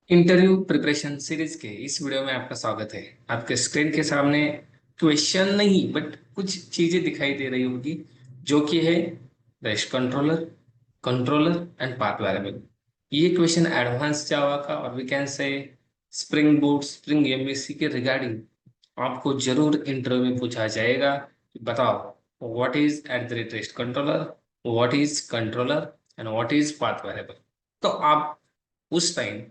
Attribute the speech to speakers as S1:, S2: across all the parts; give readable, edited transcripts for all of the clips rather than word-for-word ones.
S1: Interview preparation series के इस video में आपका स्वागत है। आपके स्क्रीन के सामने क्वेश्चन नहीं बट कुछ चीजें दिखाई दे रही होगी जो कि है rest controller, controller and path variable. ये क्वेश्चन एडवांस जावा का और we can say Spring Boot Spring MVC के रिगार्डिंग आपको जरूर इंटरव्यू में पूछा जाएगा कि बताओ what is at the rate rest controller, what is controller and what is path variable. तो आप उस टाइम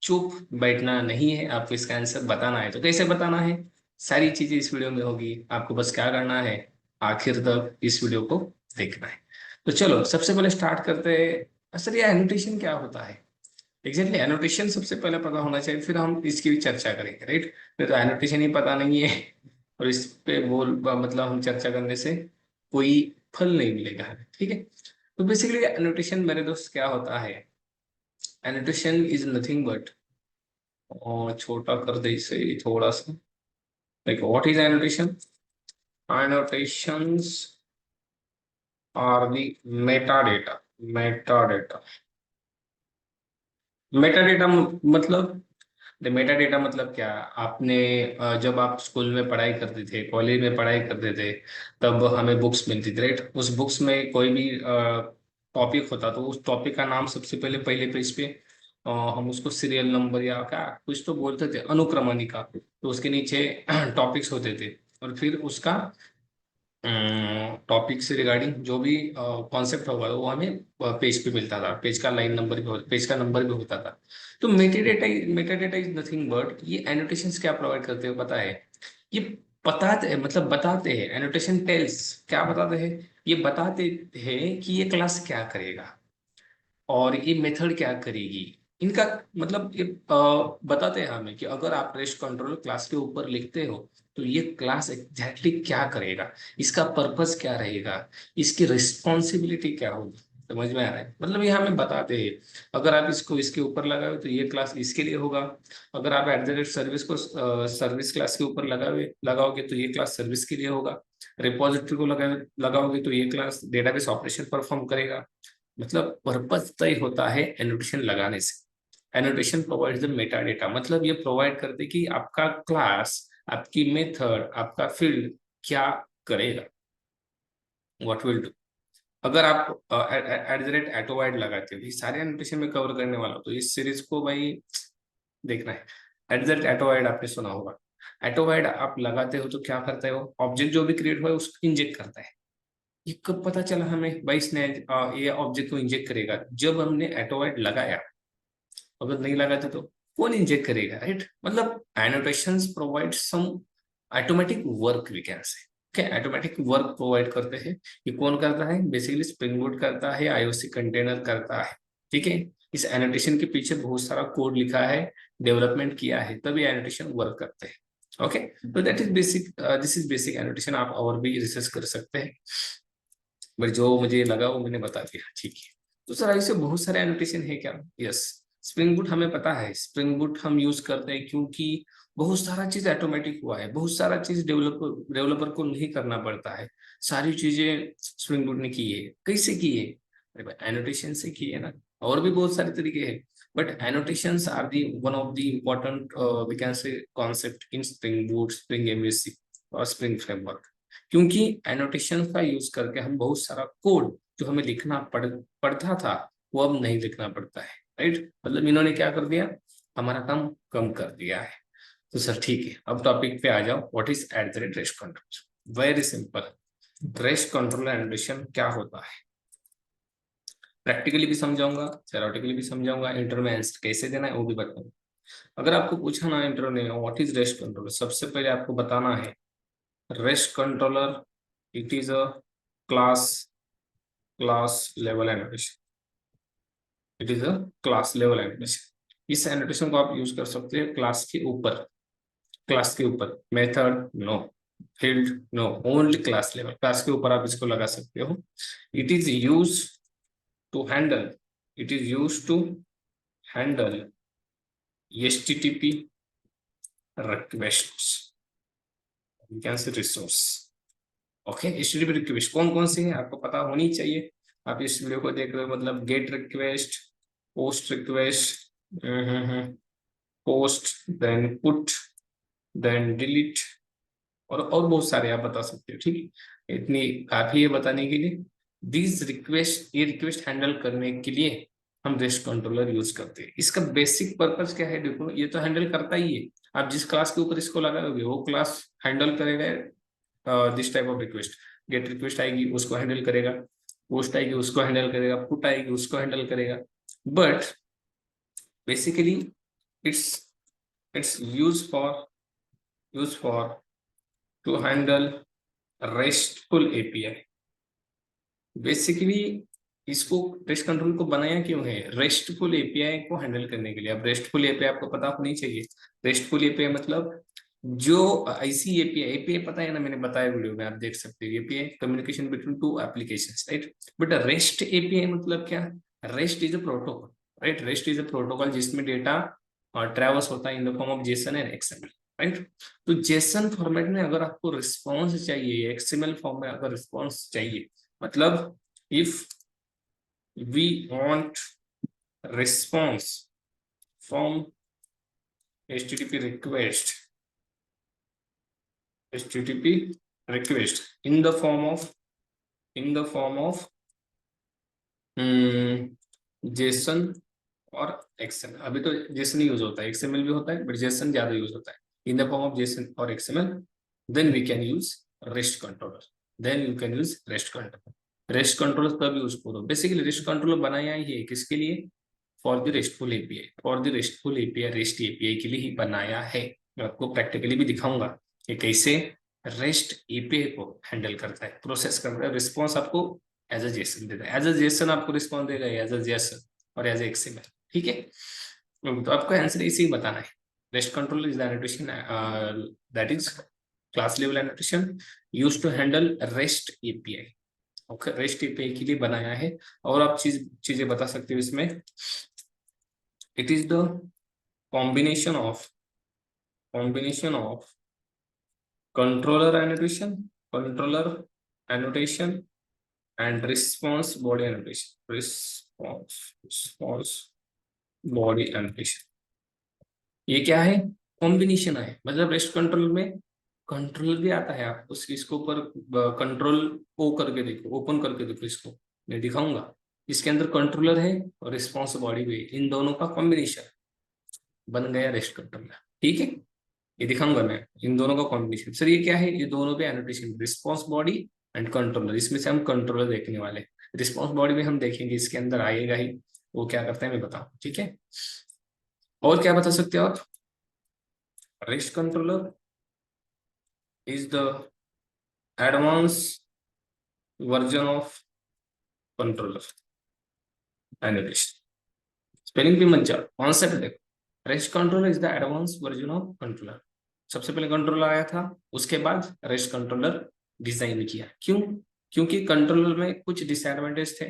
S1: चुप बैठना नहीं है, आपको इसका आंसर बताना है। तो कैसे बताना है, सारी चीजें इस वीडियो में होगी। आपको बस क्या करना है, आखिर तक इस वीडियो को देखना है। तो चलो सबसे पहले स्टार्ट करते हैं। सर ये एनोटेशन क्या होता है? एग्जैक्टली एनोटेशन सबसे पहले पता होना चाहिए, फिर हम इसकी भी चर्चा करेंगे, राइट। फिर तो एनोटेशन ही पता नहीं है और इस पे बोल मतलब हम चर्चा करने से कोई फल नहीं मिलेगा, ठीक है। तो बेसिकली एनोटेशन मेरे दोस्त क्या होता है, एनोटेशन इज नथिंग बट, और छोटा कर दे इसे थोड़ा सा। Like what is annotation? annotations are the metadata metadata metadata मतलब मेटाडेटा मतलब क्या? आपने जब आप स्कूल में पढ़ाई करते थे, कॉलेज में पढ़ाई करते थे, तब हमें बुक्स मिलती थी, राइट। उस बुक्स में कोई भी टॉपिक होता तो उस टॉपिक का नाम सबसे पहले पहले पेज पे हम उसको सीरियल नंबर या क्या कुछ तो बोलते थे, अनुक्रमणिका। तो उसके नीचे टॉपिक्स होते थे और फिर उसका टॉपिक से रिगार्डिंग जो भी कॉन्सेप्ट होगा वो हमें पेज पे मिलता था। पेज का लाइन नंबर भी पेज का नंबर भी होता था। तो मेटाडेटा इज नथिंग बट, ये एनोटेशंस क्या प्रोवाइड करते हो पता है? ये बताते हैं, मतलब बताते हैं। एनोटेशन टेल्स क्या बताते हैं? ये बताते हैं कि ये क्लास क्या करेगा और ये मेथड क्या करेगी। इनका मतलब ये बताते हैं हमें कि अगर आप रेस्ट कंट्रोल क्लास के ऊपर लिखते हो तो ये क्लास एग्जैक्टली क्या करेगा, इसका पर्पस क्या रहेगा, इसकी रिस्पॉन्सिबिलिटी क्या होगी। समझ में आ रहा है? मतलब ये हमें बताते हैं अगर आप इसको इसके ऊपर लगाओ तो ये क्लास इसके लिए होगा। अगर आप एट द रेट सर्विस को सर्विस क्लास के ऊपर लगाओगे तो ये क्लास सर्विस के लिए होगा। रिपोजिटरी को लगाओगे तो ये क्लास डेटाबेस ऑपरेशन परफॉर्म करेगा। मतलब पर्पस तय होता है एनोटेशन लगाने से। Annotation provides the Meta data, मतलब ये प्रोवाइड करते कि आपका क्लास, आपकी मेथड, आपका फील्ड क्या करेगा, व्हाट विल डू। अगर आप एट द रेट एटोवाइड लगाते हो, ये सारे एनोटेशन में कवर करने वाला हूं, तो इस सीरीज को भाई देखना है। एट द रेट एटोवाइड आपने सुना होगा। एटोवाइड आप लगाते हो तो क्या करते हो, ऑब्जेक्ट जो भी क्रिएट हुआ है उसको इंजेक्ट करता है। ये कब पता चला हमें भाई इसने ये ऑब्जेक्ट को इंजेक्ट करेगा? जब हमने एटोवाइड लगाया। अगर नहीं लगाते तो कौन इंजेक्ट करेगा, राइट। मतलब annotations provide some automatic work we can say. Okay, automatic work provide करते हैं। ये कौन करता है? बेसिकली स्प्रिंग बूट करता है, आईओसी कंटेनर करता है, ठीक है। इस एनोटेशन के पीछे बहुत सारा कोड लिखा है, डेवलपमेंट किया है, तभी एनोटेशन वर्क करते हैं। ओके, तो that is basic, this is basic annotation. आप और भी रिसर्च कर सकते हैं, बट जो मुझे लगा वो मैंने बता दिया, ठीक है। तो सर ऐसे बहुत सारे एनोटेशन है क्या? यस, स्प्रिंग बूट हमें पता है, स्प्रिंग बूट हम यूज करते हैं क्योंकि बहुत सारा चीज ऑटोमेटिक हुआ है, बहुत सारा चीज डेवलपर को नहीं करना पड़ता है। सारी चीजें स्प्रिंग बूट ने की है। कैसे की है? अरे भाई एनोटेशन से की है ना। और भी बहुत सारे तरीके हैं, but annotations are the one of the important we can say concept in Spring Boot, Spring MVC और स्प्रिंग फ्रेमवर्क। क्योंकि एनोटेशन का यूज करके हम बहुत सारा कोड जो हमें लिखना पड़ता था वो अब नहीं लिखना पड़ता है, राइट। मतलब इन्होंने क्या कर दिया, हमारा काम कम कर दिया है। तो सर ठीक है, अब टॉपिक पे आ जाओ। What is at the rate rest control? Very simple. Rest control annotation क्या होता है, प्रैक्टिकली भी समझाऊंगा, थ्योरेटिकली भी समझाऊंगा, इंटरव्यू में आंसर कैसे देना है वो भी बताऊंगा। अगर आपको पूछा ना इंटरव्यू में व्हाट इज रेस्ट कंट्रोल, सबसे पहले आपको बताना है rest controller it is a class class level annotation. It is a class level annotation. इस एनोटेशन को आप यूज कर सकते हैं क्लास के ऊपर। क्लास के ऊपर method no, field no, only class level. Class के ऊपर आप इसको लगा सकते हो। It is use to handle, it is use to handle HTTP requests, you can say resource। Okay, HTTP request कौन कौन सी है आपको पता होनी चाहिए। आप इस वीडियो को देख रहे हो, मतलब get request, post request, post, then put, then delete, और बहुत सारे आप बता सकते हो। ठीक है, इतनी काफी है बताने के लिए। दिस रिक्वेस्ट, ये रिक्वेस्ट हैंडल करने के लिए हम रेस्ट कंट्रोलर यूज करते हैं। इसका बेसिक पर्पस क्या है, देखो ये तो हैंडल करता ही है। आप जिस क्लास के ऊपर इसको लगाओगे वो क्लास हैंडल करेगा this type of request. Gate request आएगी उसको हैंडल करेगा, पोस्ट आएगी उसको हैंडल करेगा, पुट आएगी उसको हैंडल करेगा। But basically it's it's use for to handle RESTful API. Basically इसको रेस्ट कंट्रोल को बनाया क्यों है, रेस्टफुल एपीआई को हैंडल करने के लिए। अब रेस्टफुल एपीआई आपको पता होनी चाहिए। रेस्टफुल एपीआई मतलब जो ऐसी एपीआई, एपीआई पता है ना, मैंने बताया वीडियो में, आप देख सकते हो। API communication between two applications, right. But rest API मतलब क्या, rest is a protocol, right. Rest is a protocol जिसमें डेटा ट्रैवर्स होता है in the form of Jason and XML, right. तो जेसन फॉर्मेट में अगर आपको रिस्पॉन्स चाहिए, एक्सएमएल फॉर्म में अगर रिस्पॉन्स चाहिए, मतलब if we want response from http request, in the form of JSON और XML। अभी तो JSON यूज होता है, XML भी होता है, बट JSON ज्यादा यूज होता है। In the form of JSON और XML, then we can use REST controller. REST controller तब यूज करो। बेसिकली रेस्ट कंट्रोलर बनाया ही है किसके लिए, for the RESTful API, REST API के लिए ही बनाया है। मैं आपको प्रैक्टिकली भी दिखाऊंगा कि कैसे रेस्ट एपीआई को हैंडल करता है, प्रोसेस करता है। रिस्पॉन्स आपको एज अ जेसन देता है, एज अ जेसन आपको रिस्पॉन्स देगा, एज अ जेसन और एज एक्सएमएल। ठीक है, तो आपको आंसर इसी ही बताना है। REST control is the annotation that is class level annotation used to handle REST API. Okay, REST API के लिए बनाया है। और आप चीजें बता सकते हो इसमें। It is the combination of combination of controller annotation and response body annotation, response body annotation। ये क्या है, कॉम्बिनेशन है। मतलब रेस्ट कंट्रोल में कंट्रोलर भी आता है। आप उस इसको ऊपर कंट्रोल ओ करके देखो, ओपन करके देखो, इसको मैं दिखाऊंगा। इसके अंदर कंट्रोलर है और रिस्पॉन्स बॉडी भी है, इन दोनों का कॉम्बिनेशन बन गया रेस्ट कंट्रोलर। ठीक है, ये दिखाऊंगा मैं इन दोनों का कॉम्बिनेशन। सर ये क्या है, ये दोनों पे annotation, response body and controller. इसमें से हम कंट्रोलर देखने वाले, रिस्पॉन्स बॉडी में हम देखेंगे, इसके अंदर आएगा ही वो क्या करता है मैं बताऊं। ठीक है, और क्या बता सकते हो आप। Rest controller is the advance version of controller annotation. Spelling भी मत जाओ, कॉन्सेप्ट देखो। Rest controller is the advance version of controller. सबसे पहले कंट्रोलर आया था, उसके बाद रेस्ट कंट्रोलर डिजाइन किया। क्यों, क्योंकि कंट्रोलर में कुछ डिसएडवांटेज थे।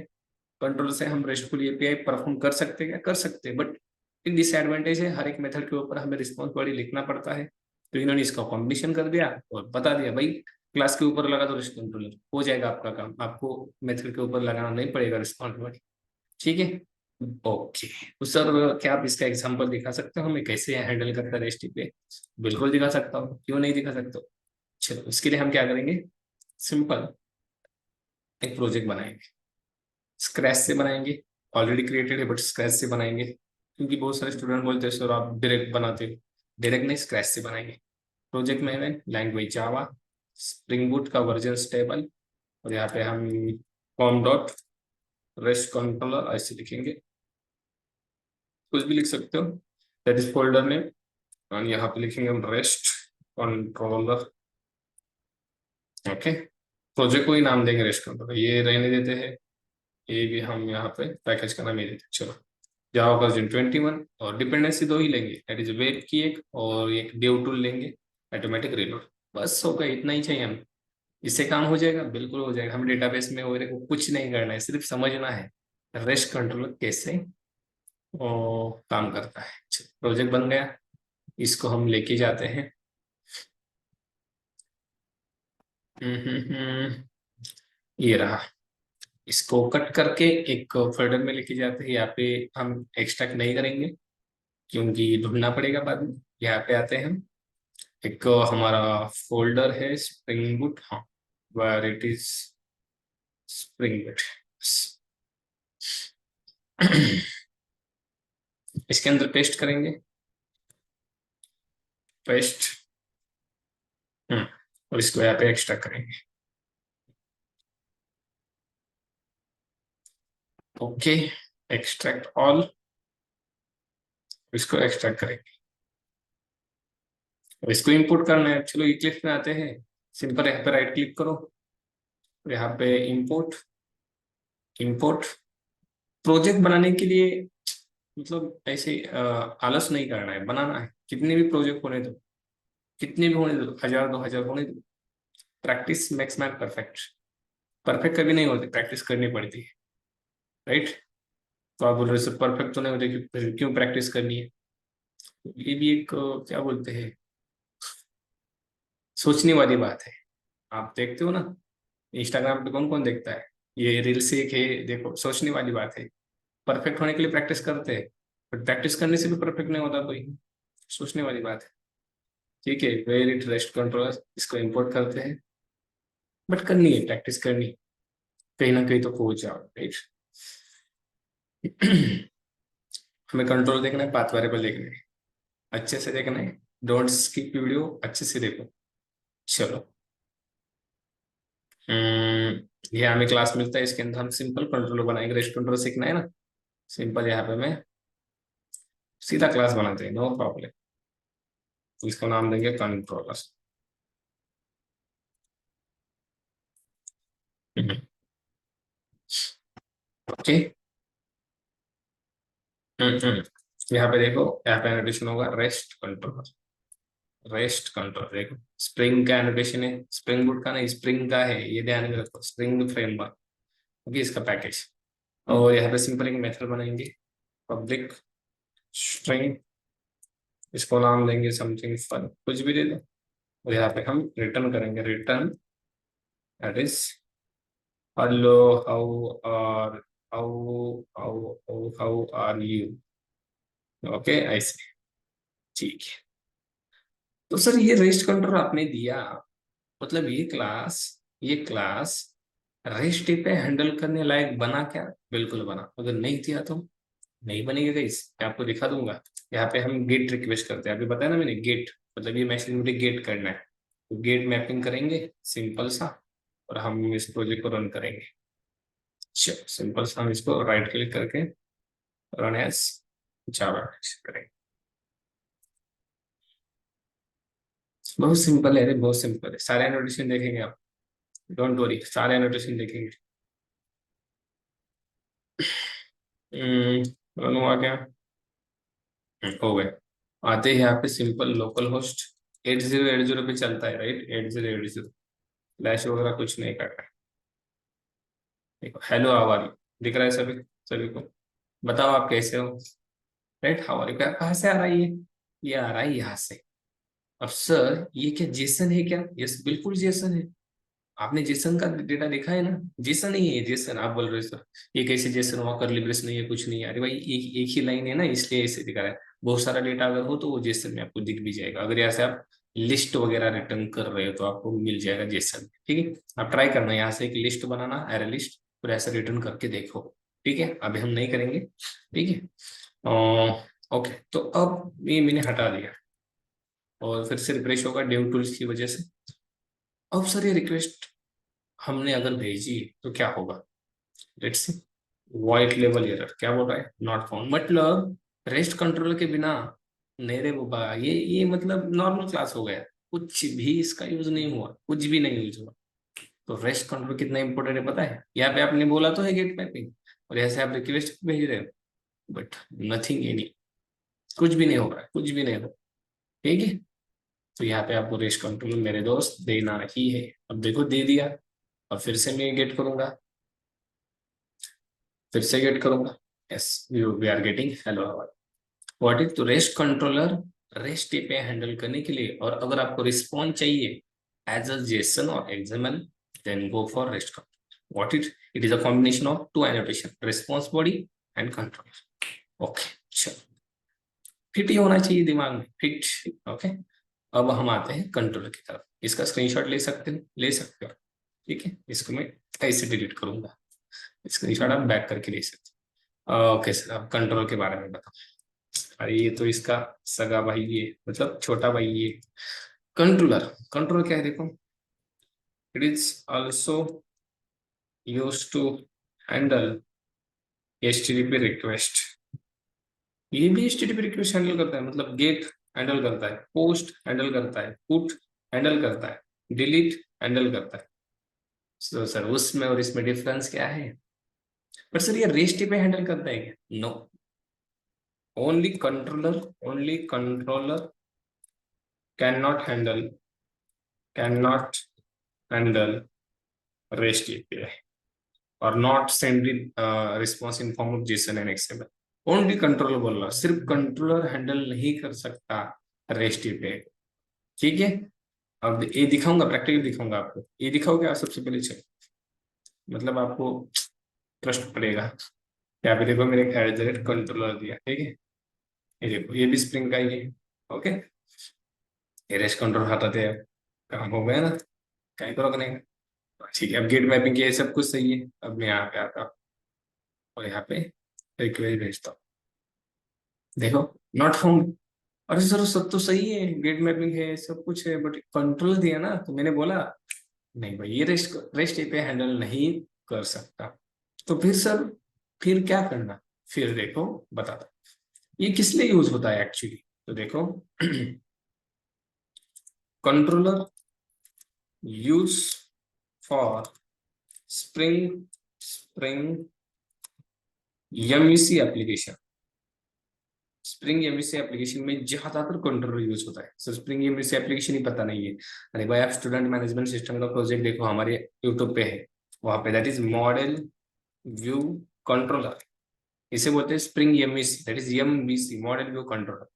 S1: कंट्रोलर से हम रेस्टफुल एपीआई परफॉर्म कर सकते हैं, क्या कर सकते हैं, बट एक डिसएडवांटेज है, हर एक मेथड के ऊपर हमें रिस्पॉन्स बॉडी लिखना पड़ता है। तो इन्होंने इसका कॉम्बिनेशन कर दिया और बता दिया भाई क्लास के ऊपर लगा दो रेस्ट कंट्रोलर, हो जाएगा आपका काम, आपको मेथड के ऊपर लगाना नहीं पड़ेगा रिस्पॉन्स बॉडी। ठीक है, ओके। तो सर क्या आप इसका एग्जांपल दिखा सकते हो हमें कैसे हैंडल करता है रेस्ट पे। बिल्कुल दिखा सकता हूँ, क्यों नहीं दिखा सकता। चलो उसके लिए हम क्या करेंगे, सिंपल एक प्रोजेक्ट बनाएंगे, स्क्रैच से बनाएंगे। ऑलरेडी क्रिएटेड है बट स्क्रैच से बनाएंगे, क्योंकि बहुत सारे स्टूडेंट बोलते हैं सर आप डायरेक्ट बनाते हो। डायरेक्ट नहीं, स्क्रैच से बनाएंगे। प्रोजेक्ट में है लैंग्वेज जावा, स्प्रिंग बूट का वर्जन स्टेबल, और यहाँ पे हम कॉम डॉट रेस्ट कंट्रोलर ऐसे लिखेंगे, कुछ भी लिख सकते हो, दैट इज फोल्डर नेम। और यहाँ पे लिखेंगे हम रेस्ट कंट्रोलर। ओके, प्रोजेक्ट को ही नाम देंगे रेस्ट कंट्रोलर, ये रहने देते हैं। ये भी हम यहाँ पे पैकेज का नाम ये देते हैं। चलो, जावा वर्जन 21, और डिपेंडेंसी दो ही लेंगे, दैट इज वेब की एक और एक डेव टूल लेंगे, ऑटोमेटिक रीलोड। बस हो गया, इतना ही चाहिए हमें। इससे काम हो जाएगा, बिल्कुल हो जाएगा। हमें डेटाबेस में वगैरह को कुछ नहीं करना है, सिर्फ समझना है रेस्ट कंट्रोलर कैसे काम करता है। प्रोजेक्ट बन गया, इसको हम लेके जाते हैं। ये रहा, इसको कट करके एक फोल्डर में लेके जाते हैं। यहाँ पे हम एक्सट्रैक्ट नहीं करेंगे, क्योंकि ढूंढना पड़ेगा बाद में। यहाँ पे आते हैं हम। एक हमारा फोल्डर है स्प्रिंग बूट, हाँ, where it is Spring Boot. इसके अंदर पेस्ट करेंगे, पेस्ट। और इसको यहाँ पे एक्स्ट्रा करेंगे। ओके, एक्सट्रैक्ट ऑल, इसको एक्सट्रैक्ट करेंगे। अब इसको इंपोर्ट करना है, चलो इक्लिप्स में आते हैं। सिंपल यहाँ पे राइट क्लिक करो, यहाँ पे इंपोर्ट, इंपोर्ट। प्रोजेक्ट बनाने के लिए मतलब ऐसे आलस नहीं करना है, बनाना है। कितने भी प्रोजेक्ट होने दो, कितने भी होने दो, 1000 2000 होने दो। Practice makes man perfect. Perfect कभी नहीं होती, प्रैक्टिस करनी पड़ती है, राइट। तो आप बोल रहे सर परफेक्ट तो नहीं होते, फिर क्यों प्रैक्टिस करनी है? ये भी एक क्या बोलते हैं, सोचने वाली बात है। आप देखते हो ना, इंस्टाग्राम पे कौन कौन देखता है, ये रील्स एक है, देखो सोचने वाली बात है। परफेक्ट होने के लिए प्रैक्टिस करते हैं, बट प्रैक्टिस करने से भी परफेक्ट नहीं होता कोई। सोचने वाली बात है। ठीक है, वेयर इट रेस्ट कंट्रोलर, इसको इंपोर्ट करते हैं। बट करनी है, प्रैक्टिस करनी है। कहीं ना कहीं तो पहुंच जाओ, राइट। हमें कंट्रोल देखना है, पाथ वेरिएबल देखना है, अच्छे से देखना है। डोंट स्किप वीडियो, अच्छे से देखो। चलो, ये हमें क्लास मिलता है, इसके अंदर हम सिंपल कंट्रोलर बनाएंगे। रेस्ट कंट्रोलर सीखना है ना, सिंपल। यहाँ पे मैं सीधा क्लास बनाते हैं, नो प्रॉब्लम। इसका नाम देंगे कंट्रोलर। ओके। यहाँ पे देखो, यहाँ पे एनोटेशन होगा रेस्ट कंट्रोलर। रेस्ट कंट्रोल देखो, स्प्रिंग का एनोटेशन है, स्प्रिंग बूट का नहीं, स्प्रिंग का है, ये ध्यान में रखो। स्प्रिंग फ्रेमवर्क, ओके, इसका पैकेज। और यहाँ पे सिंपल एक मेथड बनाएंगे, पब्लिक स्ट्रिंग। इसको नाम देंगे समथिंग फन, कुछ भी दे दो। और यहाँ पे हम रिटर्न करेंगे, return that is hello, how are, how are you. Okay, ऐसे। ठीक है। तो सर ये रेस्ट कंट्रोल आपने दिया, मतलब ये क्लास रेस्ट पे हैंडल करने लायक बना क्या? बिल्कुल बना। अगर नहीं दिया तो नहीं बनेगा गाइस, मैं आपको दिखा दूंगा। यहाँ पे हम गेट रिक्वेस्ट करते हैं, अभी बताया ना मैंने, गेट मतलब ये मैसेज मुझे गेट करना है। तो गेट मैपिंग करेंगे सिंपल सा, और हम इस प्रोजेक्ट को रन करेंगे। चलो सिंपल सा, हम इसको राइट क्लिक करके रन एज जावा करेंगे। बहुत सिंपल है, अरे बहुत सिंपल है। सारे एनोटेशन देखेंगे आप, डोंट वरी, सारे एनोटेशन देखेंगे। रन हुआ क्या? हो गए। आते हैं यहाँ पे सिंपल लोकल होस्ट 8080 पे चलता है, राइट। 8080, फ्लैश वगैरह कुछ नहीं कर रहा है। देखो, हेलो हाउ, दिख रहा है सभी, सभी को। बताओ आप कैसे हो, राइट। हाउ आर यू, कहाँ से आ रहा है ये आ रहा है यहाँ से। अब सर ये क्या जेसन है क्या? यस, बिल्कुल जेसन है। आपने जेसन का डेटा देखा है ना? जेसन ही है, जेसन। आप बोल रहे हो सर ये कैसे जेसन हुआ, कर्ली ब्रेस नहीं है, कुछ नहीं है। अरे भाई एक ही लाइन है ना, इसलिए ऐसे दिखा रहा है। बहुत सारा डेटा अगर हो तो वो जेसन में आपको दिख भी जाएगा। अगर यहाँ से आप लिस्ट वगैरह रिटर्न कर रहे हो तो आपको मिल जाएगा जेसन, ठीक है। आप ट्राई करना यहाँ से एक लिस्ट बनाना, एरे लिस्ट, और ऐसे रिटर्न करके देखो। ठीक है, अभी हम नहीं करेंगे, ठीक है। ओके, तो अब ये मैंने हटा दिया, और फिर से रिफ्रेश होगा डेव टूल्स की वजह से। अब सर ये रिक्वेस्ट हमने अगर भेजी तो क्या होगा? Let's see. White level error क्या बोल रहा है? नॉट फाउंड, मतलब रेस्ट कंट्रोल के बिना। नहीं रे बाबा, ये मतलब नॉर्मल क्लास हो गया, कुछ भी इसका यूज नहीं हुआ, कुछ भी नहीं यूज हुआ। तो रेस्ट कंट्रोल कितना इंपॉर्टेंट है पता है? यहाँ पे आपने बोला तो है गेट मैपिंग, और ऐसे आप रिक्वेस्ट भेज रहे हो, बट नथिंग एनी, कुछ भी नहीं हो रहा है, कुछ भी नहीं हो रहा। ठीक है, तो यहाँ पे आपको रेस्ट कंट्रोल मेरे दोस्त देना ही है। अब देखो दे दिया, और फिर से मैं गेट करूंगा, फिर से गेट करूंगा। Yes, we are getting hello. What is तो रेस्ट कंट्रोलर, रेस्ट पे हैंडल करने के लिए। और अगर आपको रिस्पॉन्स चाहिए एज अ जेसन और XML, then go for REST control. What it is a combination of two annotation, response body and controller. Okay, चलो फिट ही होना चाहिए दिमाग में, फिट। ओके, अब हम आते हैं कंट्रोलर की तरफ। इसका स्क्रीनशॉट ले सकते हो, ठीक है। इसको मैं ऐसे डिलीट करूंगा, स्क्रीनशॉट आप बैक करके ले सकते हो। ओके सर, अब कंट्रोल के बारे में बताओ। अरे ये तो इसका सगा भाई, ये मतलब छोटा भाई ये कंट्रोलर। कंट्रोलर क्या है देखो, it is also use to handle HTTP request. ये भी HTTP रिक्वेस्ट हैंडल करता है, मतलब गेट हैंडल करता है, पोस्ट हैंडल करता है, पुट हैंडल करता है, डिलीट हैंडल करता है। तो सर उसमें और इसमें डिफरेंस क्या है? पर सर ये रेस्ट पे हैंडल करता है क्या? No, only controller can not handle REST API और not send response in form of JSON and XML। Only controller बोल रहा, सिर्फ कंट्रोलर हैंडल नहीं कर सकता REST API, ठीक है। अब ये दिखाऊंगा, प्रैक्टिकली दिखाऊंगा आपको। ये दिखाओगे आप सबसे पहले, चलो मतलब आपको ट्रस्ट पड़ेगा। यहाँ पे देखो, मेरे कंट्रोलर दिया, ठीक है। ये देखो, ये भी स्प्रिंग का ही है। ओके, ये रेस्ट कंट्रोल हटाते हैं, काम हो गया ना, कहीं को रखने का। ठीक है, अब गेट मैपिंग ये सब कुछ सही है। अब मैं यहाँ पे आता हूँ और यहाँ पे रिक्वेस्ट भेजता हूँ, देखो नॉट फाउंड। अरे सर सब तो सही है, गेट मैपिंग है, सब कुछ है, बट कंट्रोल दिया ना, तो मैंने बोला नहीं भाई, ये रेस्ट एपीआई हैंडल नहीं कर सकता। तो फिर सर, फिर क्या करना? फिर देखो बताता हूं। ये किस लिए यूज होता है एक्चुअली, तो देखो controller use for spring spring MVC application. Spring MVC application में ज्यादातर कंट्रोलर यूज होता है। सर स्प्रिंग एमवीसी एप्लीकेशन ही पता नहीं है? अरे भाई, आप स्टूडेंट मैनेजमेंट सिस्टम का प्रोजेक्ट देखो, हमारे यूट्यूब पे है, वहां पे that is model view controller. इसे बोलते हैं spring MVC, that is MVC, model view controller.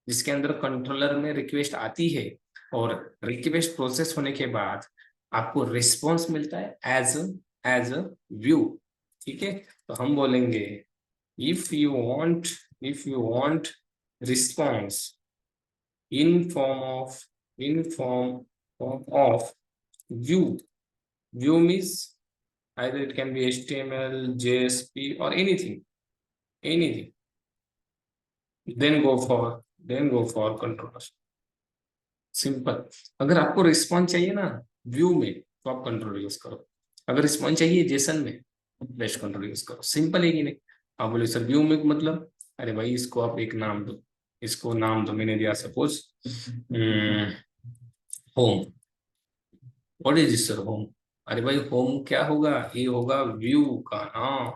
S1: जिसके अंदर कंट्रोलर में रिक्वेस्ट आती है और रिक्वेस्ट प्रोसेस होने के बाद आपको रिस्पॉन्स मिलता है एज अ व्यू, ठीक है। तो हम बोलेंगे if you want response in form of view. View means either it can be HTML, JSP or anything. Then go for controller. Simple. अगर आपको रिस्पॉन्स चाहिए ना व्यू में, तो आप कंट्रोल यूज करो। अगर रिस्पॉन्स चाहिए जेसन में, बेस्ट कंट्रोल यूज करो। सिंपल है कि नहीं? आप बोले सर व्यू में मतलब, अरे भाई इसको आप एक नाम दो, इसको नाम दो, मैंने दिया suppose home. What is this sir home? अरे भाई होम क्या होगा? ये होगा व्यू का नाम।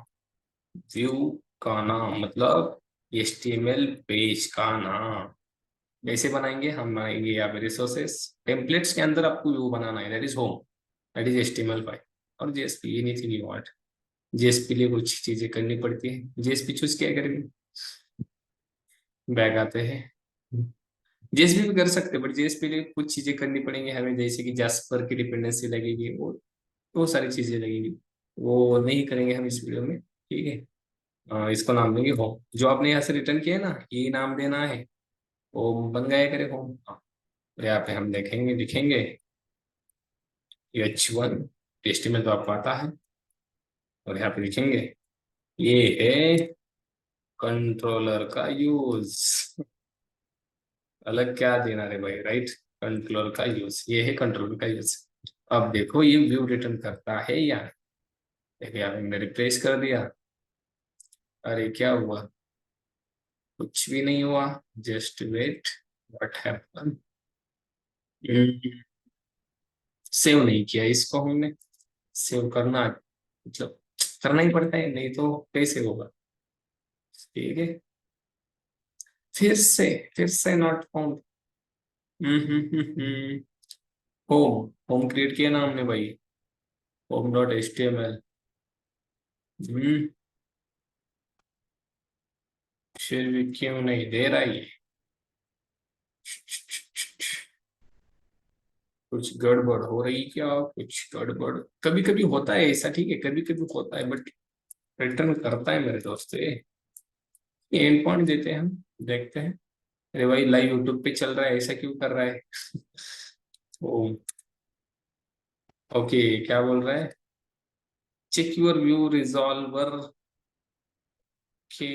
S1: व्यू का नाम मतलब HTML पेज का नाम। कैसे बनाएंगे? हम बनाएंगे यहाँ पे रिसोर्सेस टेम्पलेट्स के अंदर आपको व्यू बनाना है, that is home, that is HTML file. और JSP, anything you want. JSP लिए कुछ चीजें करनी पड़ती है। JSP चूज क्या करेंगे? बैक आते हैं, JSP भी कर सकते हैं, बट JSP लिए कुछ चीजें करनी पड़ेंगी हमें, जैसे कि जास्पर की डिपेंडेंसी लगेगी, वो बहुत सारी चीजें लगेंगी। वो नहीं करेंगे हम इस वीडियो में, ठीक है। इसको नाम देंगे होम। जो आपने यहाँ से रिटर्न किया है ना, ये नाम देना है, वो बन गया करे होम। यहाँ पे हम देखेंगे, लिखेंगे H1, टेस्ट में तो आपको आता है, और यहाँ पे लिखेंगे ये है कंट्रोलर का यूज। अलग क्या देना रे भाई, राइट? कंट्रोलर का यूज, ये है कंट्रोलर का यूज। अब देखो ये व्यू रिटर्न करता है या नहीं। देखिए यहाँ पे मैंने रिप्लेस कर दिया। अरे क्या हुआ? कुछ भी नहीं हुआ। Just wait, what happen? Save नहीं किया इसको हमने। सेव करना मतलब करना ही पड़ता है, नहीं तो कैसे होगा? ठीक है, फिर से not found. Home home create किया ना हमने भाई, home.html। हम्म फिर भी क्यों नहीं दे रहा ये? कुछ गड़बड़ हो रही क्या? कुछ गड़बड़ कभी कभी होता है ऐसा, ठीक है, कभी कभी होता है, बट रिटर्न करता है मेरे दोस्त। ये एंड पॉइंट देते हैं हम, देखते हैं। अरे भाई लाइव यूट्यूब पे चल रहा है, ऐसा क्यों कर रहा है? ओ, ओके, क्या बोल रहा है? चेक योर व्यू रिजॉल्वर के।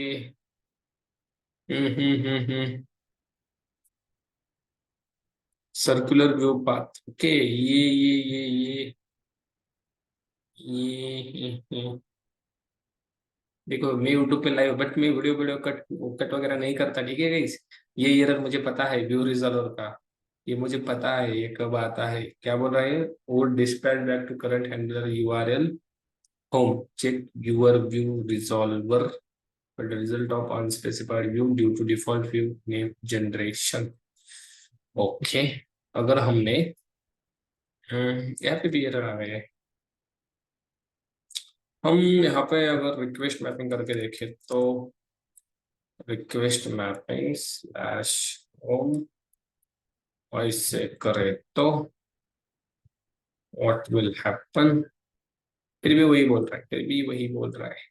S1: सर्कुलर व्यू पाथ, ओके, ये देखो, मैं यूट्यूब पे लाइव, बट मैं वीडियो वीडियो कट कट वगैरह नहीं करता, ठीक है गाइस। ये एरर मुझे पता है व्यू रिजॉल्वर का। ये मुझे पता है ये कब आता है। क्या बोल रहा है? Would dispatch back to current handler URL home, check your view resolver but the result of unspecified view due to default view name generation। Okay, अगर हमने यहाँ पे भी एरर आ गया है। हम यहाँ पे अगर रिक्वेस्ट मैपिंग करके देखें तो रिक्वेस्ट मैपिंग स्लैश होम ऐसे करे तो व्हाट विल हैपन? फिर भी वही बोल रहा है, फिर भी वही बोल रहा है।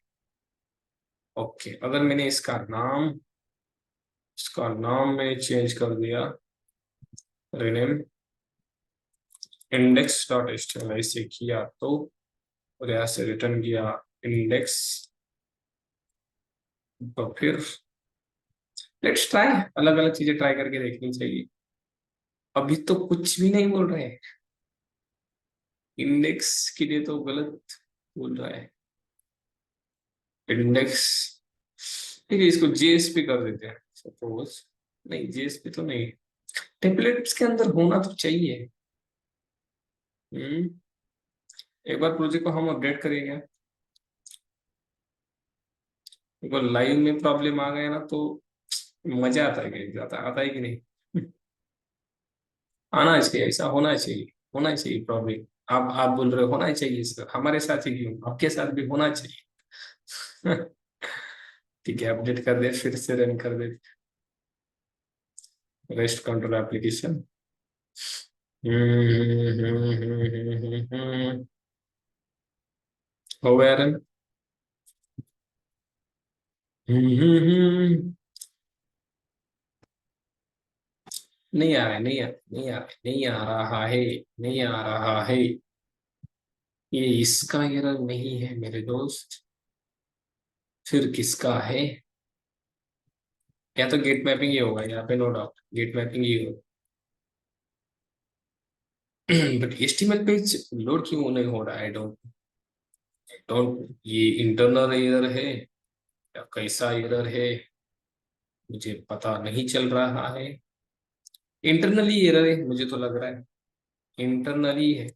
S1: ओके, अगर मैंने इसका नाम मैं चेंज कर दिया, रिनेम इंडेक्स डॉट एचटीएमएल ऐसे किया तो, और यहाँ से रिटर्न किया इंडेक्स, तो फिर लेट्स ट्राई, अलग अलग चीजें ट्राई करके देखनी चाहिए। अभी तो कुछ भी नहीं बोल रहे हैं, इंडेक्स के लिए तो गलत बोल रहा है। इंडेक्स, ठीक है, इसको जेएसपी कर देते हैं सपोज। नहीं, जेएसपी तो नहीं, टेम्पलेट्स के अंदर होना तो चाहिए। हम्म एक बार प्रोजेक्ट को हम अपडेट करेंगे, एक बार लाइव में प्रॉब्लम आ गया ना तो मजा आता है, कहीं जाता आता है कि नहीं? आना चाहिए, ऐसा होना चाहिए, होना चाहिए प्रॉब्लम। आप बोल रहे हो होना चाहिए सर, हमारे साथ ही क्यों, आपके साथ भी होना चाहिए। ठीक है, अपडेट कर दे, फिर से रन कर दे रेस्ट कंट्रोल एप्लीकेशन। हो गया रन। नहीं आ रहा है, नहीं आ रहा है, नहीं आ रहा है, नहीं आ रहा है। ये इसका एरर नहीं है मेरे दोस्त, फिर किसका है? या तो गेट मैपिंग ही होगा यहाँ पे, नो डाउट गेट मैपिंग ही होगा। बट एचटीएमएल पेज लोड क्यों नहीं हो रहा है? डोंट ये इंटरनल एरर है या कैसा एरर है, मुझे पता नहीं चल रहा है। इंटरनली एरर है मुझे तो लग रहा है, इंटरनली है,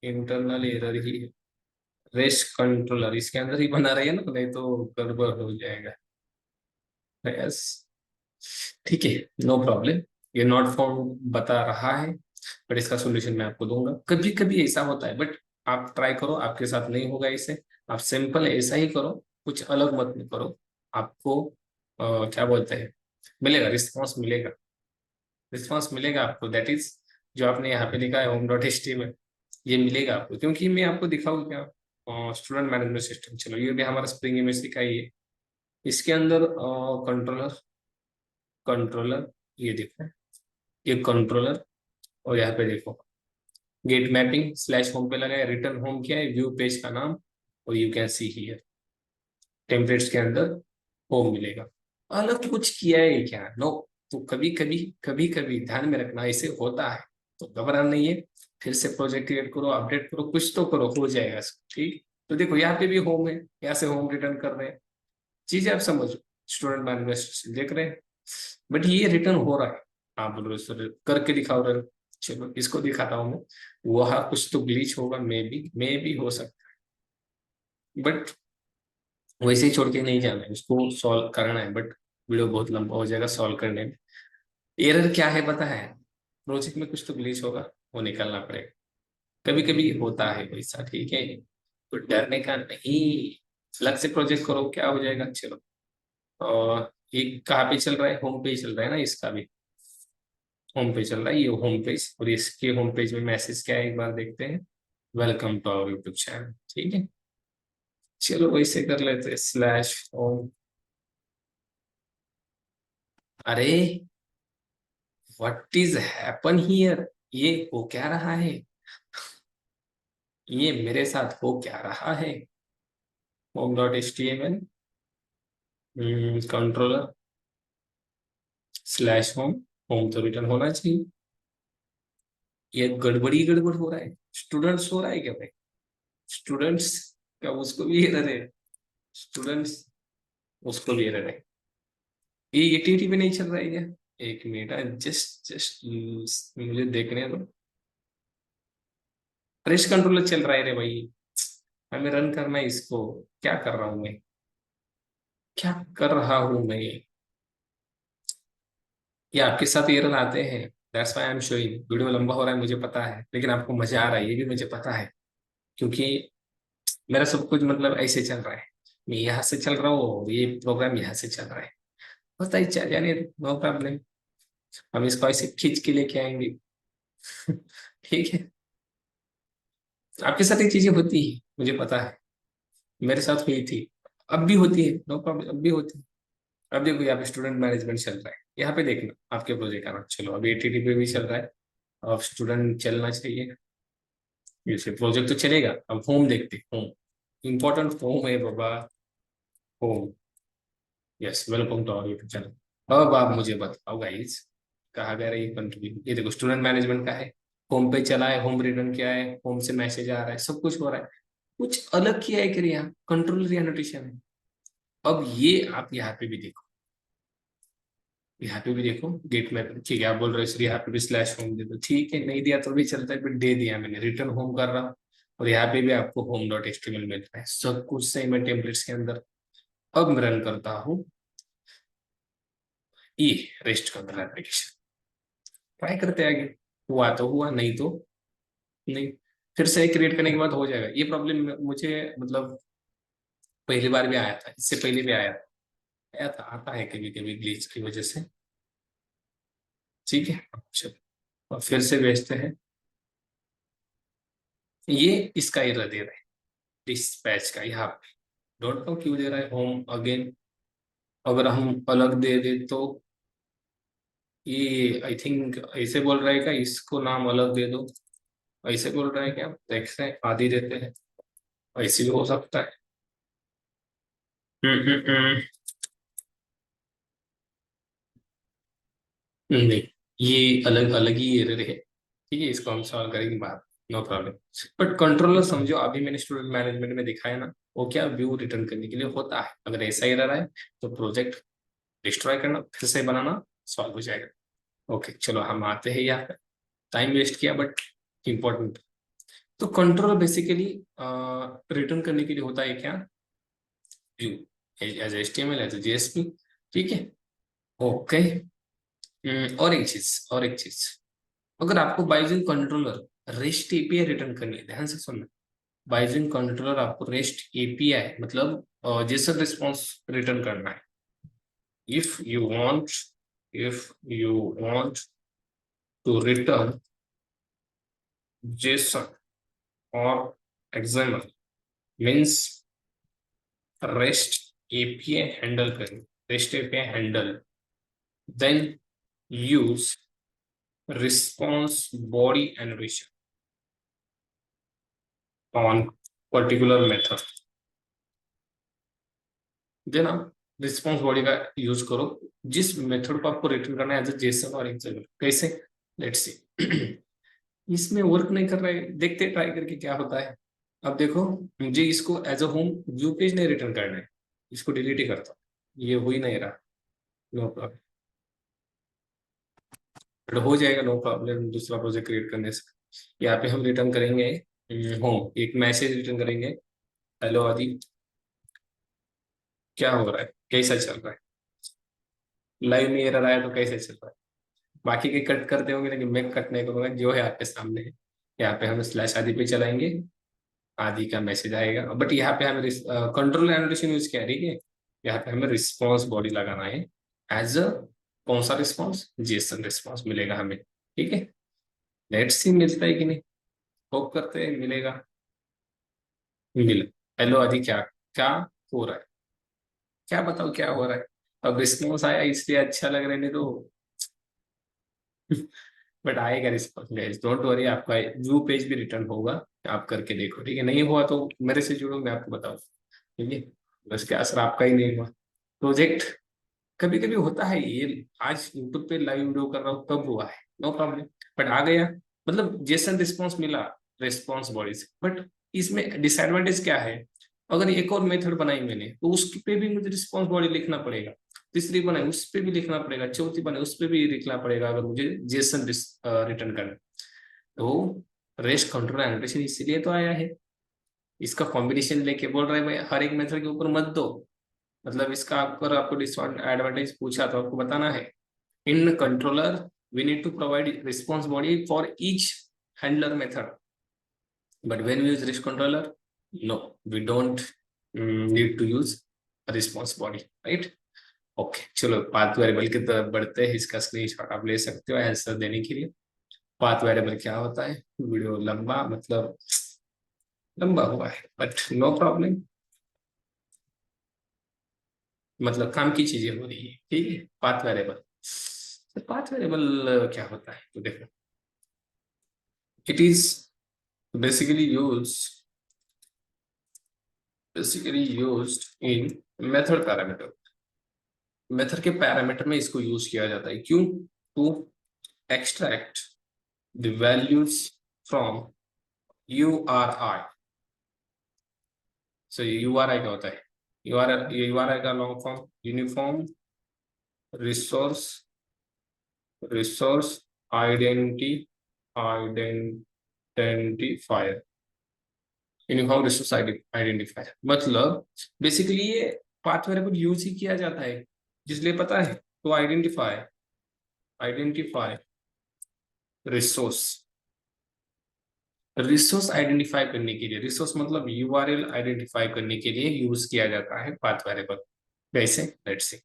S1: इंटरनल एरर ही है। रेस्ट कंट्रोलर इसके अंदर ही बना रही है ना, नहीं तो गड़बड़ हो जाएगा। यस, ठीक है, नो प्रॉब्लम। ये नॉट फाउंड बता रहा है, बट इसका सोल्यूशन मैं आपको दूंगा। कभी कभी ऐसा होता है, बट आप ट्राई करो, आपके साथ नहीं होगा इसे। आप सिंपल ऐसा ही करो, कुछ अलग मत करो। आपको क्या बोलते हैं, मिलेगा रिस्पॉन्स, मिलेगा रिस्पॉन्स मिलेगा आपको। दैट इज जो आपने यहाँ पे लिखा है होम डॉट एच टी में, ये मिलेगा आपको, क्योंकि मैं आपको दिखाऊँ क्या, स्टूडेंट मैनेजमेंट सिस्टम, चलो ये भी हमारा स्प्रिंग यूनिवर्सिटी का ही है। इसके अंदर कंट्रोलर, कंट्रोलर, ये देखो, ये कंट्रोलर, और यहाँ पे देखो गेट मैपिंग स्लैश होम पे लगाया, रिटर्न होम किया है, व्यू पेज का नाम, और you can see here templates के अंदर होम मिलेगा। अलग कुछ किया है क्या? नो। तो कभी कभी ध्यान में रखना, ऐसे होता है, तो घबराना नहीं है। फिर से प्रोजेक्ट क्रिएट करो, अपडेट करो, कुछ तो करो, हो जाएगा सब ठीक। तो देखो यहाँ पे भी होम है, यहाँ से होम रिटर्न कर रहे हैं, चीजें आप समझो, स्टूडेंट मैनेजमेंट देख रहे हैं, बट ये रिटर्न हो रहा है। आप बोल रहे हो सर करके दिखाओ रन, चलो इसको दिखाता हूँ मैं। वहाँ कुछ तो ग्लिच होगा, मे भी हो सकता है, बट वैसे ही छोड़ के नहीं जाना है, उसको सॉल्व करना है। बट वीडियो बहुत लंबा हो जाएगा सॉल्व करने में। एरर क्या है पता है? प्रोजेक्ट में कुछ तो ग्लिच होगा, वो निकालना पड़ेगा। कभी कभी होता है वैसा, ठीक है, तो डरने का नहीं। अलग से प्रोजेक्ट करो, क्या हो जाएगा, चलो। और ये कहाँ पे चल रहा है? होम पे चल रहा है ना, इसका भी होम पे चल रहा है, ये होम पेज, और इसके होम पेज में मैसेज क्या है एक बार देखते हैं, welcome to our YouTube channel, ठीक है। चलो वैसे कर लेते हैं स्लैश होम। अरे व्हाट इज हैपन हियर, ये हो क्या रहा है, ये मेरे साथ हो क्या रहा है। Home dot H T M L controller slash home, home तो रिटर्न होना चाहिए। ये गड़बड़ी गड़बड़ हो रहा है, स्टूडेंट्स हो रहा है क्या भाई, स्टूडेंट्स का उसको भी एरर है, स्टूडेंट्स उसको भी एरर है। ये एक्टिविटी भी नहीं चल रहा है क्या, एक मिनट, जस्ट जस्ट मुझे देखने दो। प्रेस कंट्रोलर चल रहा है रे भाई, हमें रन करना है इसको, क्या कर रहा हूं मैं, क्या कर रहा हूं मैं। ये आपके साथ एरर आते हैं, that's why I am showing. Video लंबा हो रहा है मुझे पता है, लेकिन आपको मजा आ रहा है ये भी मुझे पता है, क्योंकि मेरा सब कुछ मतलब ऐसे चल रहा है। मैं यहाँ से चल रहा हूँ, ये प्रोग्राम यहाँ से चल रहा है, पता ही चल जाने, नो प्रॉब्लम। हम इसको ऐसे खींच के लेके आएंगे। ठीक है, आपके साथ ये चीजें होती है मुझे पता है, मेरे साथ हुई थी, अब भी होती है, नो प्रॉब्लम, अब भी होती है। अब देखो यहाँ पे स्टूडेंट मैनेजमेंट चल रहा है, यहाँ पे देखना आपके प्रोजेक्ट का नाम, चलो अभी एटीटी पे भी चल रहा है, अब स्टूडेंट चलना चाहिए, जैसे प्रोजेक्ट तो चलेगा। अब होम देखते, होम इंपॉर्टेंट होम है बाबा, home. Yes, welcome to our YouTube channel. अब आप मुझे बताओ गाइस, कहाँ गया ये कंट्रीब्यूट, ये देखो स्टूडेंट मैनेजमेंट का है, होम पे चला है, होम रिटर्न किया है, होम से मैसेज आ रहा है, सब कुछ हो रहा है। कुछ अलग किया है कि यहाँ कंट्रोल एनोटेशन है। अब ये आप यहाँ पे भी देखो, यहाँ पे भी देखो गेट में, ठीक है आप बोल रहे हो इसलिए यहाँ पे भी स्लैश होम दे दो, ठीक है नहीं दिया तो भी चलता है, फिर दे दिया मैंने, रिटर्न होम कर रहा हूँ, और यहाँ पे भी आपको होम डॉट एचटीएमएल मिल रहा है, सब कुछ सेम है टेम्पलेट्स के अंदर। अब मैं रन करता हूँ ये रेस्ट कंट्रोल एप्लीकेशन, ट्राई करते हैं आगे, हुआ तो हुआ, नहीं तो नहीं। फिर से क्रिएट करने के बाद हो जाएगा। ये प्रॉब्लम मुझे मतलब पहली बार भी आया था, इससे पहले भी आया था, आता है कभी कभी ग्लिच की वजह से। ठीक है, चलो अब फिर से भेजते हैं, ये इसका एरर दे रहा है डिस्पैच का, यहाँ पे डॉट नो क्यों दे रहा है, होम अगेन अगर हम अलग दे दे तो, ये आई थिंक ऐसे बोल रहा है क्या, इसको नाम अलग दे दो, ऐसे बोल रहा है क्या, देखते हैं आदि देते हैं, ऐसे भी हो सकता है। हम्म। नहीं, ये अलग अलग ही एरर है, ठीक है इसको हम सॉल्व करेंगे बाद, नो प्रॉब्लम। बट कंट्रोलर समझो, अभी मैंने स्टूडेंट मैनेजमेंट में दिखाया ना, वो क्या व्यू रिटर्न करने के लिए होता है, अगर ऐसा एरर आए तो प्रोजेक्ट डिस्ट्रॉय करना, फिर से बनाना, सॉल्व हो जाएगा। ओके चलो हम आते हैं यहाँ पे, टाइम वेस्ट किया बट इम्पोर्टेंट। तो कंट्रोल बेसिकली रिटर्न करने के लिए होता है क्या, view as H T M L as JSP, ठीक है। ओके, और एक चीज, अगर आपको by using controller REST API return करनी है, ध्यान से सुनना, बाइजिंग कंट्रोलर आपको रेस्ट एपीआई मतलब जेसन रिस्पॉन्स रिटर्न करना है। If you want if you want to return JSON और XML means REST API handle करें, REST API handle, then use response body animation on particular method, then आप response body का use करो जिस method को आपको रिटर्न करना है एज ए जेसन और एक्सएमएल। कैसे, लेट्स सी। इसमें वर्क नहीं कर रहा है, देखते ट्राई करके क्या होता है। अब देखो, मुझे इसको as a home view page नहीं रिटर्न करना है, इसको डिलीट ही करता हूँ, ये हो ही नहीं रहा, नो प्रॉब्लम, बट हो जाएगा नो प्रॉब्लम दूसरा प्रोजेक्ट क्रिएट करने से। यहाँ पे हम रिटर्न करेंगे होम, एक मैसेज रिटर्न करेंगे, हेलो आदि क्या हो रहा है, कैसा चल रहा है, लाइव में एरर आया तो कैसे चल रहा है। बाकी के कट करते होंगे लेकिन मैं कट नहीं करूंगा, जो है आपके सामने है। यहाँ पे हम स्लैश आदि पे चलाएंगे, आदि का मैसेज आएगा, बट यहाँ पे हमें कंट्रोल एनोटेशन यूज किया है, ठीक है। यहाँ पे हमें रिस्पॉन्स बॉडी लगाना है एज अ, कौन सा रिस्पॉन्स, जेसन रिस्पॉन्स मिलेगा हमें, ठीक है। लेट्स सी मिलता है कि नहीं, होप करते हैं मिलेगा, मिला। हेलो आदि क्या क्या हो रहा है, क्या बताओ क्या हो रहा है। अब रिस्पॉन्स आया इसलिए अच्छा लग रहा है, नहीं तो बट आएगा रिस्पॉन्स गाइस, डोंट वरी, आपका व्यू पेज भी रिटर्न होगा। आप करके देखो, ठीक है? नहीं हुआ तो मेरे से जुड़ो, मैं आपको बताऊँ, ठीक है? बस क्या असर आपका ही नहीं हुआ प्रोजेक्ट। कभी कभी होता है ये, आज यूट्यूब पे लाइव वीडियो कर रहा हूँ तब हुआ है, नो प्रॉब्लम। बट आ गया, मतलब जेसन रिस्पॉन्स मिला रिस्पॉन्स बॉडी से। बट इसमें डिसएडवांटेज क्या है? अगर एक और मेथड बनाई मैंने तो उस पे भी मुझे रिस्पॉन्स बॉडी लिखना पड़ेगा, तीसरी बनाई उस पे भी लिखना पड़ेगा, चौथी बनाई उस पे भी लिखना पड़ेगा, अगर मुझे जेसन रिटर्न करना। तो रेस्ट कंट्रोल एनोटेशन इसीलिए तो आया है। इसका कॉम्बिनेशन लेके बोल रहे हैं भाई हर एक मेथड के ऊपर मत दो। मतलब इसका अगर आपको डिसएडवांटेज पूछा तो आपको बताना है, in controller we need to provide response body for each handler method, but when we use risk controller, no, we don't need to use a response body, right? Okay, चलो पाथ वेरिएबल की तरफ बढ़ते हैं। इसका screenshot आप ले सकते हो आंसर देने के लिए। पाथ वेरिएबल क्या होता है? वीडियो लंबा, मतलब लंबा हुआ है, बट नो प्रॉब्लम, मतलब काम की चीजें हो रही है, ठीक है? पाथ वेरिएबल, पाथ वेरिएबल क्या होता है तो देखो, it is basically used basically used in method parameter। Method के पैरामीटर में इसको यूज किया जाता है, क्यों? To extract the values from URI। So URI क्या होता है? URI का long form uniform resource resource identity identifier, uniform resource identifier. मतलब बेसिकली ये पाथ वेरिएबल यूज ही किया जाता है, जिसलिए पता है, तो आइडेंटिफाई रिसोर्स, रिसोर्स आइडेंटिफाई करने के लिए, रिसोर्स मतलब URL आइडेंटिफाई करने के लिए यूज किया जाता है पाथ वेरिएबल। कैसे? लेट्स सी,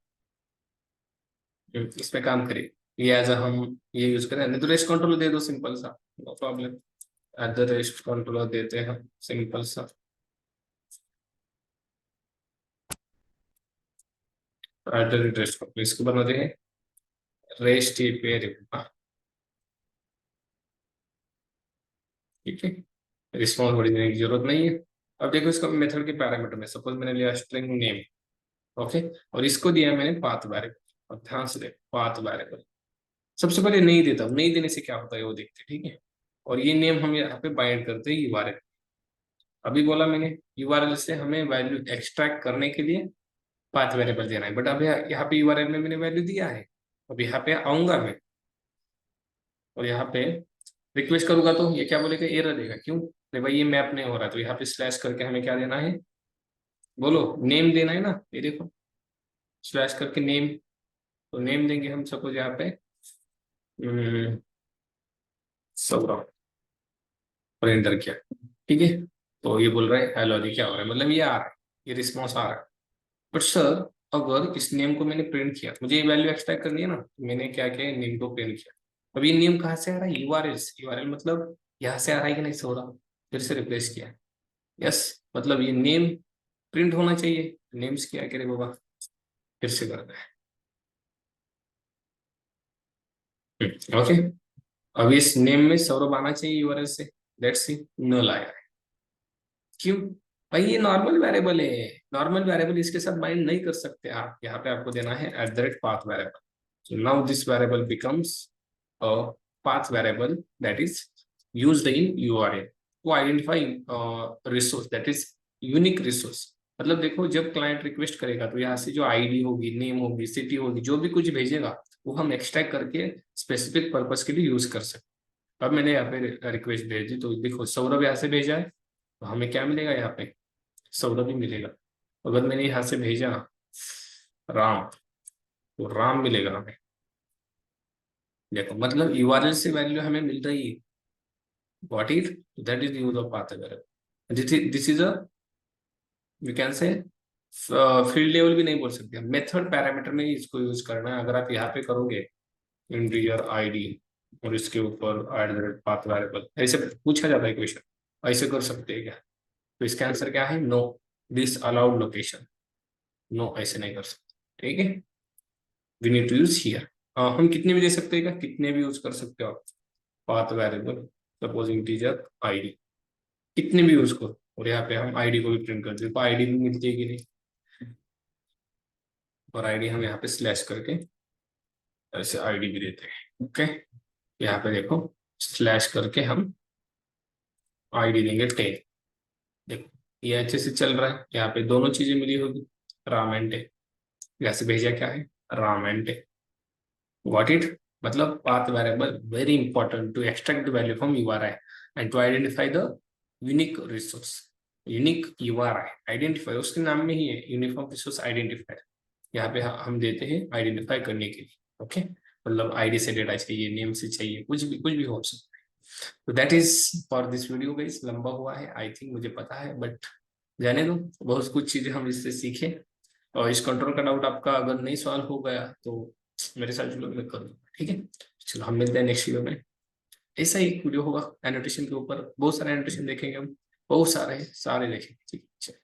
S1: इस पे काम करें, ये एज हम ये यूज करें, नहीं तो रेस्ट कंट्रोल दे दो सिंपल सा, no problem. At the REST controller देते हैं हम सिंपल सा, एट द रेस्ट कंट्रोल इसको बनाते हैं रेस्ट वेरिएबल, ठीक है? रिस्पॉन्स बड़ी देने की जरूरत नहीं है। अब देखो इसका मेथड के पैरामीटर में सपोज मैंने लिया स्ट्रिंग नेम, ओके, और इसको दिया मैंने पाथ वेरिएबल। और ध्यान से देखो पाथ वेरिएबल, सबसे पहले नहीं देता हूँ, नहीं देने से क्या होता है वो देखते, ठीक है? और ये नेम हम यहाँ पे बाइंड करते हैं URL। अभी बोला मैंने URL से हमें वैल्यू एक्सट्रैक्ट करने के लिए पाथ वेरिएबल देना है, बट अब यहाँ पे URL में मैंने वैल्यू दिया है। अब यहाँ पे आऊंगा मैं और यहाँ पे रिक्वेस्ट करूंगा तो ये क्या बोलेगा? एरर देगा, क्यों? अरे भाई ये मैप नहीं हो रहा, तो यहाँ पे स्लैश करके हमें क्या देना है? बोलो, नेम देना है ना, ये देखो स्लैश करके नेम। तो नेम देंगे हम सपोज यहाँ पे सौरभ, और एंटर किया, ठीक है? तो ये बोल रहा है हेलो जी, क्या हो रहा है, मतलब ये आ रहा है, ये रिस्पॉन्स आ रहा है। बट सर, अगर इस नेम को मैंने प्रिंट किया, मुझे ये वैल्यू एक्सट्रैक्ट करनी है ना, तो मैंने क्या किया, नेम को प्रिंट किया। अब ये नेम कहाँ से आ रहा है? URL से। URL मतलब यहाँ से आ रहा है कि नहीं सौरभ? फिर से रिप्लेस किया, यस, मतलब ये नेम प्रिंट होना चाहिए। नेम्स क्या करे बाबा, फिर से करना है, ओके। अब इस नेम में सौरभ आना चाहिए URL से, लेट्स सी, नल आया है, क्यों? भाई ये नॉर्मल वेरिएबल है, नॉर्मल वेरिएबल इसके साथ बाइंड नहीं कर सकते आप। यहाँ पे आपको देना है at the rate path variable. So now this variable becomes a path variable that is used in URL to identify resource that is unique resource. मतलब देखो, जब क्लाइंट रिक्वेस्ट करेगा तो यहाँ से जो ID होगी, नेम होगी, सिटी होगी, जो भी कुछ भेजेगा वो हम एक्सट्रैक्ट करके स्पेसिफिक पर्पस के लिए यूज कर सकते हैं। अब मैंने यहाँ पे रिक्वेस्ट भेजी तो देखो सौरभ यहाँ से भेजा है, तो हमें क्या मिलेगा यहाँ पे? सौरभ ही मिलेगा। अगर मैंने यहाँ से भेजा राम, तो राम मिलेगा हमें। देखो मतलब URL से वैल्यू हमें मिल रही है, what is that is use of path variable. This is a, you can say field level भी नहीं बोल सकते, मेथड पैरामीटर में ही इसको यूज करना है। अगर आप यहाँ पे करोगे इंटीजर ID और इसके ऊपर eight the rate path variable, ऐसे पूछा जाता है क्वेश्चन, ऐसे कर सकते हैं क्या? तो इसका आंसर क्या है? No, this allowed location, no, ऐसे नहीं कर सकते, ठीक है? We need to use here. हम कितने भी दे सकते हैं, क्या कितने भी यूज कर सकते हो आप। Path variable suppose integer ID, कितने भी यूज करो। और यहाँ पे हम आईडी को भी प्रिंट करते हैं, तो आईडी भी मिलती है कि नहीं, और आईडी हम यहाँ पे स्लैश करके ऐसे आईडी भी देते हैं। ओके, यहाँ पे देखो स्लैश करके हम आईडी देंगे 10। देखो ये अच्छे से चल रहा है, यहाँ पे दोनों चीजें मिली होगी, राम एंड डे। यहाँ से भेजा क्या है, Ram and day. Got it? मतलब path variable very important to extract the value from URI and to identify the unique resource. Unique URI identify उसके नाम में ही है, यूनिफॉर्म रिसोर्स आइडेंटिफायर। यहाँ पे हम देते हैं आइडेंटिफाई करने के लिए। ओके, मतलब आईडी से डेटा चाहिए, नेम से चाहिए, कुछ भी हो सकता है। तो that is for this video guys. लंबा हुआ है आई थिंक, मुझे पता है, बट जाने दो, बहुत कुछ चीजें हम इससे सीखे। और इस कंट्रोल का डाउट आपका अगर नहीं सॉल्व हो गया तो मेरे साथ जुड़ो, मैं कर दूंगा। ठीक है, चलो हम मिलते हैं नेक्स्ट वीडियो में। ऐसा ही एक वीडियो होगा एनोटेशन के ऊपर, बहुत सारे एनोटेशन देखेंगे हम, बहुत सारे देखेंगे। ठीक है, चलो।